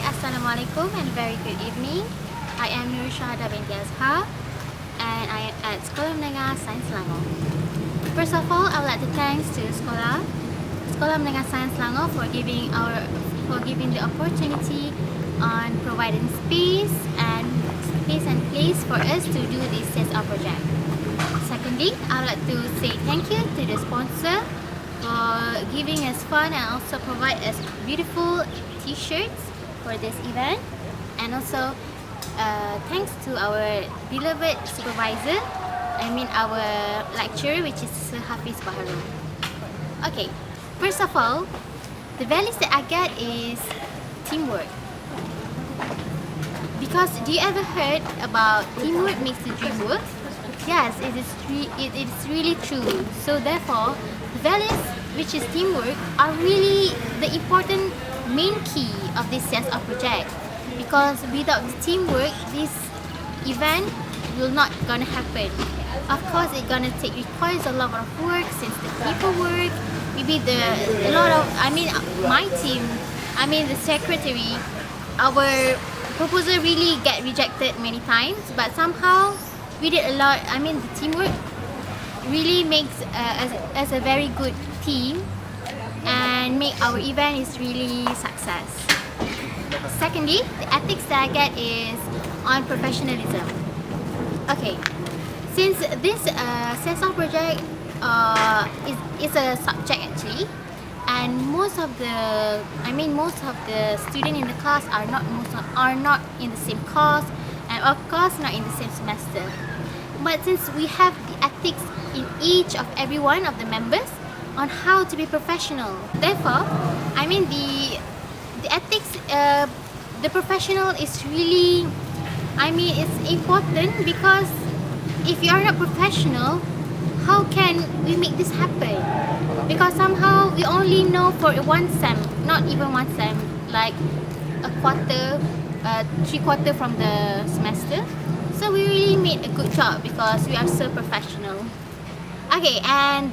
Assalamualaikum and very good evening. I am Nur Shahada binti Azhar and I am at Sekolah Menengah Sains Selangor. First of all, I would like to thanks to Sekolah Menengah Sains Selangor for giving the opportunity on providing space and place for us to do this CSR project. Secondly, I would like to say thank you to the sponsor for giving us fun and also provide us beautiful t-shirts for this event, and also thanks to our beloved supervisor, our lecturer, which is Sir Hafiz Baharul. Okay, first of all, the values that I get is teamwork. Because do you ever heard about teamwork makes the dream work? Yes, it is really true. So therefore, the values, which is teamwork, are really the important main key of this CSR project. Because without the teamwork, this event will not gonna happen. Of course, it's gonna requires a lot of work since the paperwork, maybe my team, the secretary, our proposal really get rejected many times, but somehow we did a lot. The teamwork really makes as a very good team and make our event is really success. Secondly, the ethics that I get is on professionalism. Okay, since this CSR project is a subject actually, and most of the students in the class are not in the same course, and of course not in the same semester. But since we have the ethics in each of every one of the members on how to be professional, therefore, the ethics, the professional is really, it's important, because if you are not professional, how can we make this happen? Because somehow we only know for one sem, not even one sem, like a quarter, 3/4 from the semester. So we really made a good job because we are so professional. Okay, and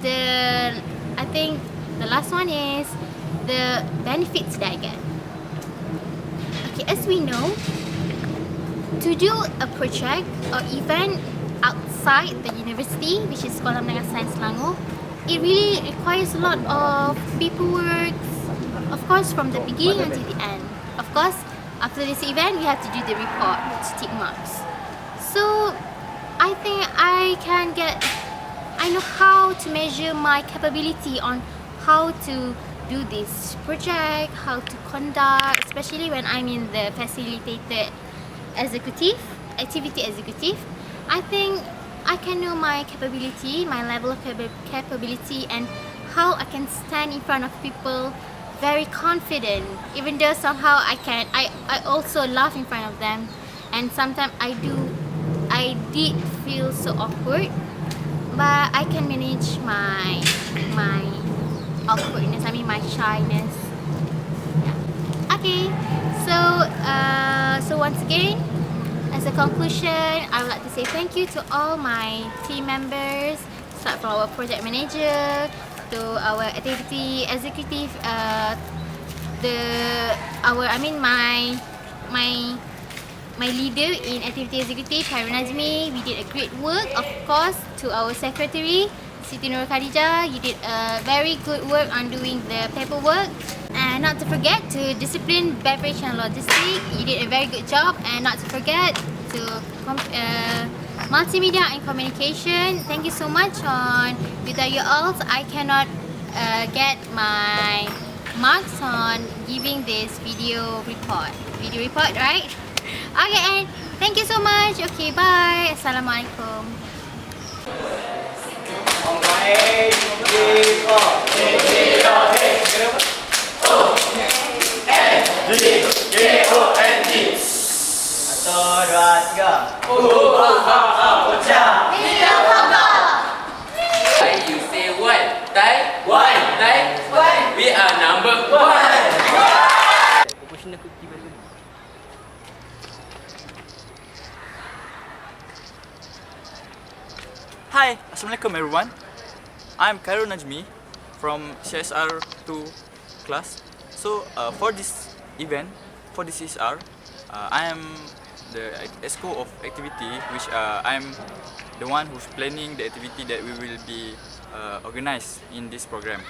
I think the last one is the benefits that I get. Okay, as we know, to do a project or event outside the university, which is Sekolah Menengah Sains Selangor, it really requires a lot of paperwork, of course, from the beginning until the end. Of course, after this event, we have to do the report to tick marks. So I think I know how to measure my capability on how to do this project, how to conduct, especially when I'm in the facilitated activity executive. I think I can know my capability, my level of capability, and how I can stand in front of people very confident, even though somehow I also laugh in front of them, and sometimes I did feel so awkward, but I can manage my awkwardness, my shyness. Yeah. Okay, so once again, as a conclusion, I would like to say thank you to all my team members, start from our project manager to our activity executive, my leader in activity executive, Khairul Najmi. We did a great work. Of course, to our secretary, Siti Nur Khadijah, you did a very good work on doing the paperwork. And not to forget to discipline, beverage and logistics, you did a very good job. And not to forget to multimedia and communication. Thank you so much. Without you all, I cannot get my marks on giving this video report. Right? Okay, and thank you so much. Okay, bye. Assalamualaikum. You say one, we are number one. Hi, Assalamualaikum everyone. I'm Khairul Najmi from CSR2 class. So for this event, for this CSR, I am the ESCO of activity, which I'm the one who's planning the activity that we will be organized in this program.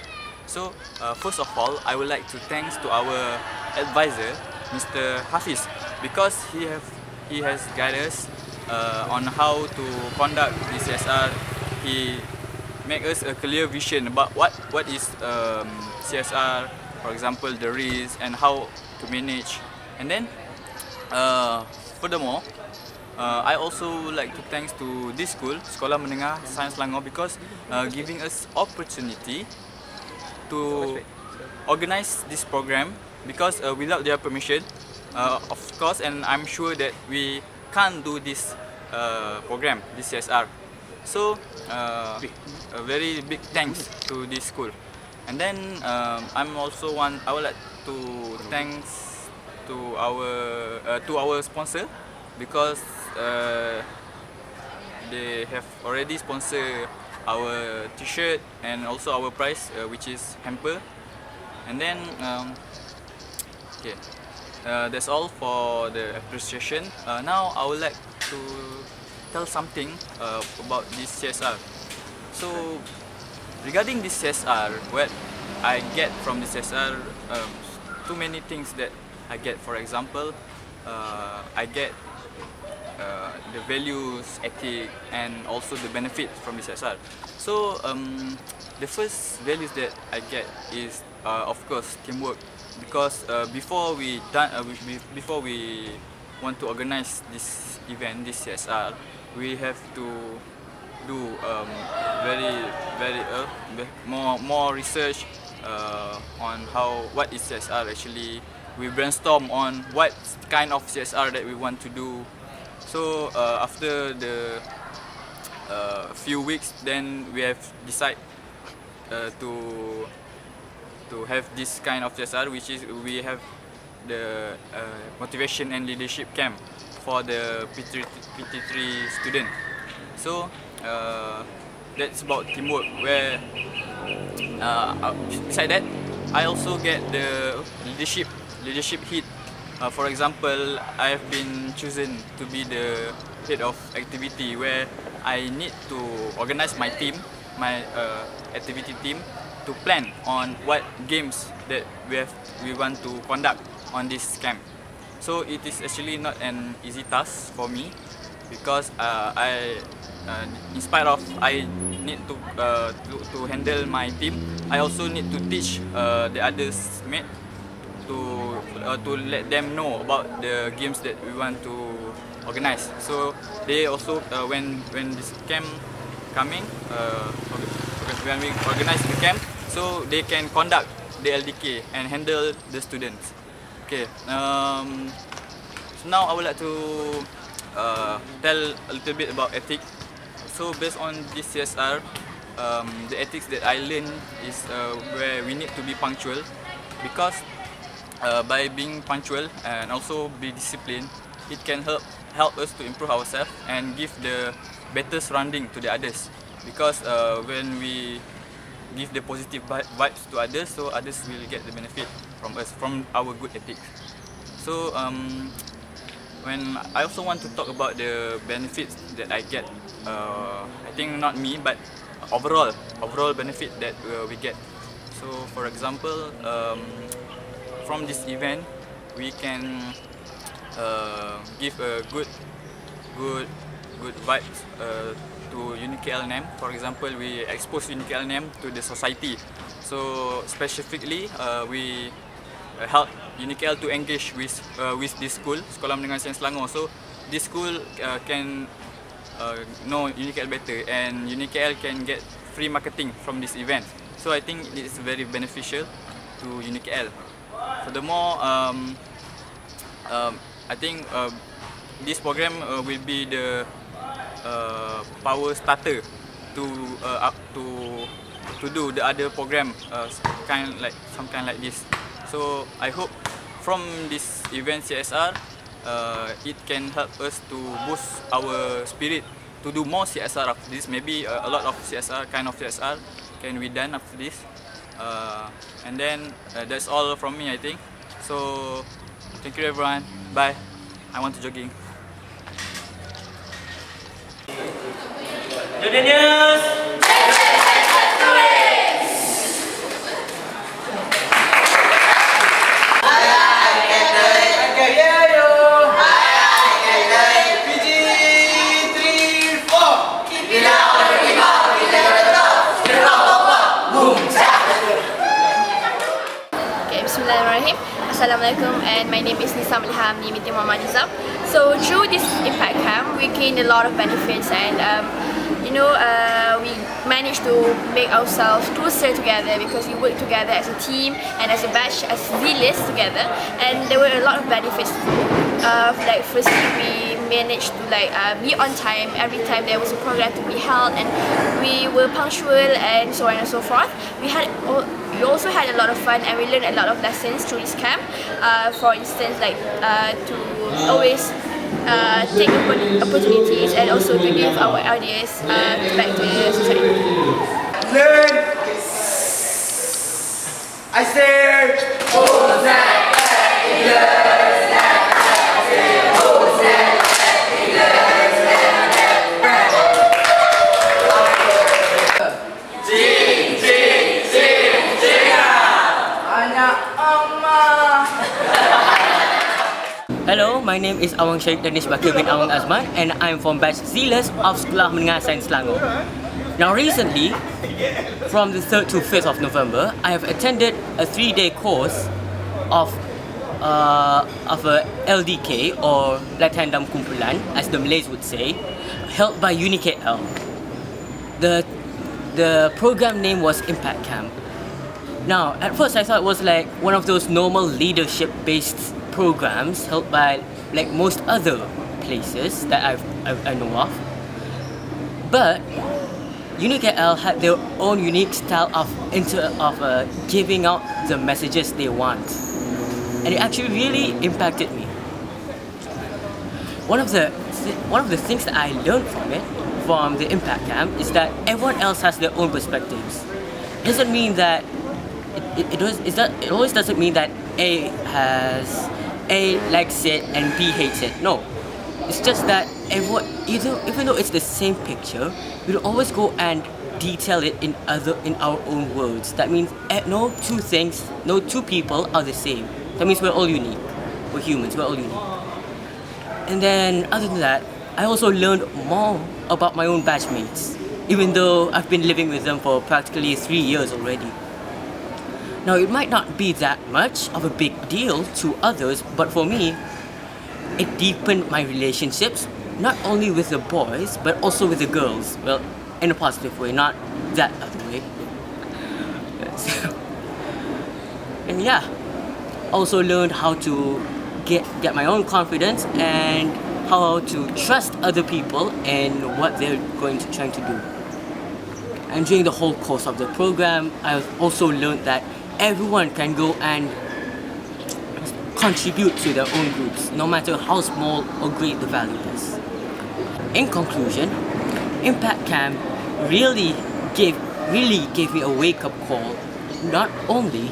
So first of all, I would like to thanks to our advisor, Mr. Hafiz, because he has guided us on how to conduct this CSR. He make us a clear vision about what is CSR, for example, the risk and how to manage. And then furthermore, I also like to thanks to this school, Sekolah Menengah Sains Selangor, because giving us opportunity to organize this program, because without their permission, of course, and I'm sure that we can't do this program, this CSR. So a very big thanks to this school. And then I would like to thanks to our sponsor, because they have already sponsored our t-shirt and also our prize, which is hamper. And then okay, that's all for the appreciation. Now I would like to tell something about this CSR. So regarding this CSR, what I get from this CSR, too many things that I get. For example, I get the values, ethic, and also the benefit from this CSR. So the first values that I get is of course teamwork, because before we want to organize this event, this CSR, we have to do more research on what is CSR actually. We brainstorm on what kind of CSR that we want to do. So after the few weeks, then we have decided to have this kind of CSR, which is we have the motivation and leadership camp for the PT3 student. So that's about teamwork, where beside that, I also get the leadership hit. For example, I have been chosen to be the head of activity, where I need to organize my team, my activity team, to plan on what games that we want to conduct on this camp. So it is actually not an easy task for me, because in spite of I need to handle my team, I also need to teach the others mate to let them know about the games that we want to organize. So they also when this camp coming, when we organize the camp, so they can conduct the LDK and handle the students. Okay. So now I would like to tell a little bit about ethics. So based on this CSR, the ethics that I learned is where we need to be punctual, because by being punctual and also be disciplined, it can help us to improve ourselves and give the better surrounding to the others. Because when we give the positive vibes to others, so others will get the benefit from us, from our good ethics. So when I also want to talk about the benefits that I get, I think not me, but overall benefit that we get. So for example, from this event, we can give a good vibes to Unique LNM. For example, we expose Unique LNM to the society. So specifically, we help Unique L to engage with this school, Sekolah Menengah Sains Selangor. So this school can know Unique L better, and Unique L can get free marketing from this event. So I think it is very beneficial to Unique L. Furthermore, I think this program will be the power starter to do the other program, some kind like this. So I hope from this event CSR, it can help us to boost our spirit to do more CSR after this. Maybe a lot of CSR can be done after this. And then that's all from me, I think. So thank you everyone. Bye. I want to jogging. Junior News. Bismillahirrahmanirrahim. Assalamualaikum, and my name is Nisa Ilham Nimiti Muhammad Nizam. So through this impact camp, we gained a lot of benefits, and we managed to make ourselves closer together because we work together as a team and as a batch, as Z-list together, and there were a lot of benefits. Like firstly, we managed to be on time every time there was a program to be held, and we were punctual and so on and so forth. We also had a lot of fun, and we learned a lot of lessons through this camp. For instance, to always take opportunities and also to give our ideas back to the society. Learn. I said. Hello, my name is Awang Sheikh Danish Bakir bin Awang Azman, and I'm from batch Z-list of Sekolah Menengah Sains Selangor. Now recently, from the 3rd to 5th of November, I have attended a 3-day course of a LDK, or Latihan Dalam Kumpulan, as the Malays would say, held by UniKL. The program name was Impact Camp. Now, at first I thought it was like one of those normal leadership-based programs held by like most other places that I know of. But UniKL had their own unique style of giving out the messages they want, and it actually really impacted me. One of the things that I learned from the Impact Camp is that everyone else has their own perspectives. It doesn't mean that it always doesn't mean that A likes it and B hates it. No, it's just that everyone, even though it's the same picture, we'll always go and detail it in our own words. That means no two people are the same. That means we're all unique. We're humans. We're all unique. And then other than that, I also learned more about my own batchmates, even though I've been living with them for practically 3 years already. Now, it might not be that much of a big deal to others, but for me, it deepened my relationships, not only with the boys, but also with the girls. Well, in a positive way, not that other way. And yeah, also learned how to get my own confidence and how to trust other people and what they're trying to do. And during the whole course of the program, I also learned that everyone can go and contribute to their own groups, no matter how small or great the value is. In conclusion, Impact Camp really gave me a wake-up call, not only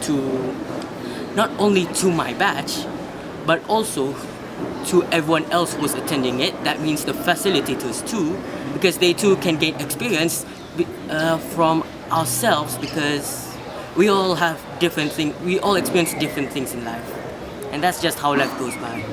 to my batch, but also to everyone else who's attending it. That means the facilitators too, because they too can gain experience from ourselves, because we all have different things, we all experience different things in life, and that's just how life goes by.